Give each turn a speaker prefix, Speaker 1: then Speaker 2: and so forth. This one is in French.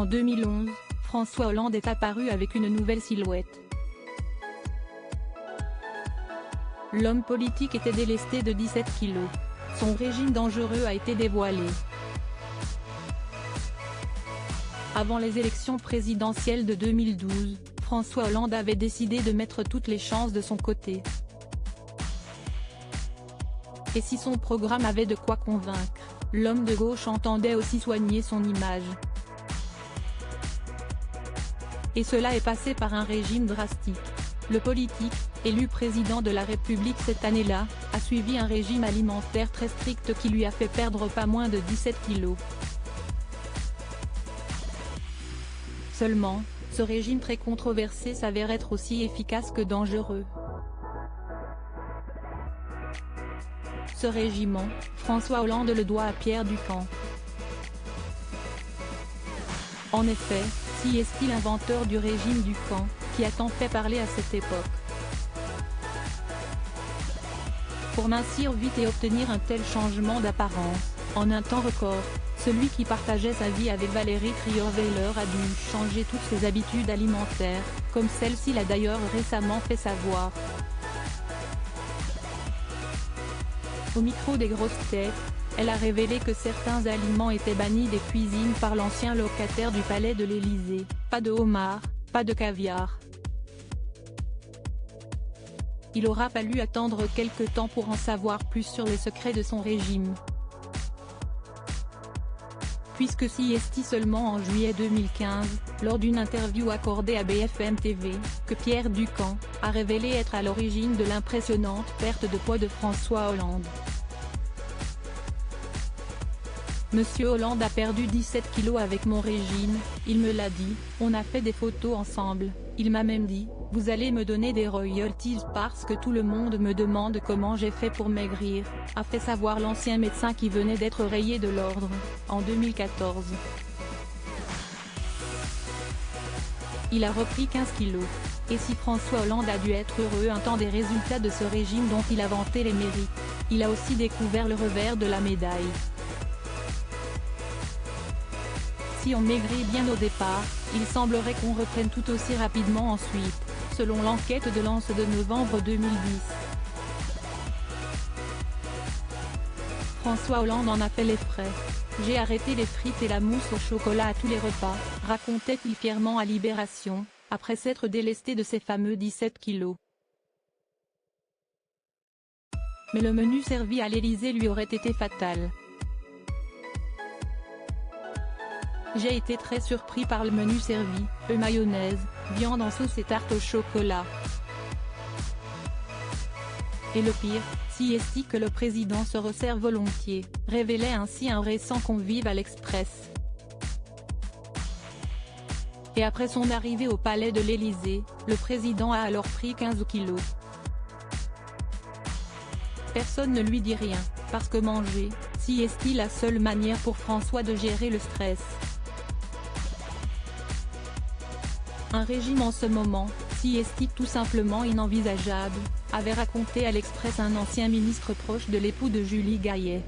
Speaker 1: En 2011, François Hollande est apparu avec une nouvelle silhouette. L'homme politique était délesté de 17 kilos. Son régime dangereux a été dévoilé. Avant les élections présidentielles de 2012, François Hollande avait décidé de mettre toutes les chances de son côté. Et si son programme avait de quoi convaincre, l'homme de gauche entendait aussi soigner son image. Et cela est passé par un régime drastique. Le politique, élu président de la République cette année-là, a suivi un régime alimentaire très strict qui lui a fait perdre pas moins de 17 kilos. Seulement, ce régime très controversé s'avère être aussi efficace que dangereux. Ce régiment, François Hollande le doit à Pierre Ducan. En effet, si est-il l'inventeur du régime Ducan, qui a tant fait parler à cette époque. Pour mincir vite et obtenir un tel changement d'apparence, en un temps record, celui qui partageait sa vie avec Valérie Trierweiler a dû changer toutes ses habitudes alimentaires, comme celle-ci l'a d'ailleurs récemment fait savoir. Au micro des grosses têtes, elle a révélé que certains aliments étaient bannis des cuisines par l'ancien locataire du palais de l'Élysée, pas de homard, pas de caviar. Il aura fallu attendre quelque temps pour en savoir plus sur les secrets de son régime. Puisque s'y est seulement en juillet 2015, lors d'une interview accordée à BFM TV, que Pierre Ducan a révélé être à l'origine de l'impressionnante perte de poids de François Hollande. Monsieur Hollande a perdu 17 kilos avec mon régime, il me l'a dit, on a fait des photos ensemble, il m'a même dit, vous allez me donner des royalties parce que tout le monde me demande comment j'ai fait pour maigrir, a fait savoir l'ancien médecin qui venait d'être rayé de l'ordre, en 2014. Il a repris 15 kilos. Et si François Hollande a dû être heureux un temps des résultats de ce régime dont il a vanté les mérites, il a aussi découvert le revers de la médaille. Si on maigrit bien au départ, il semblerait qu'on reprenne tout aussi rapidement ensuite, selon l'enquête de l'ANS de novembre 2010. François Hollande en a fait les frais. J'ai arrêté les frites et la mousse au chocolat à tous les repas, racontait-il fièrement à Libération, après s'être délesté de ses fameux 17 kilos. Mais le menu servi à l'Élysée lui aurait été fatal. J'ai été très surpris par le menu servi, mayonnaise, viande en sauce et tarte au chocolat. Et le pire, si est que le président se resserre volontiers, révélait ainsi un récent convive à l'Express. Et après son arrivée au palais de l'Élysée, le président a alors pris 15 kilos. Personne ne lui dit rien, parce que manger, si est la seule manière pour François de gérer le stress. Un régime en ce moment, si est tout simplement inenvisageable, avait raconté à l'Express un ancien ministre proche de l'époux de Julie Gaillet.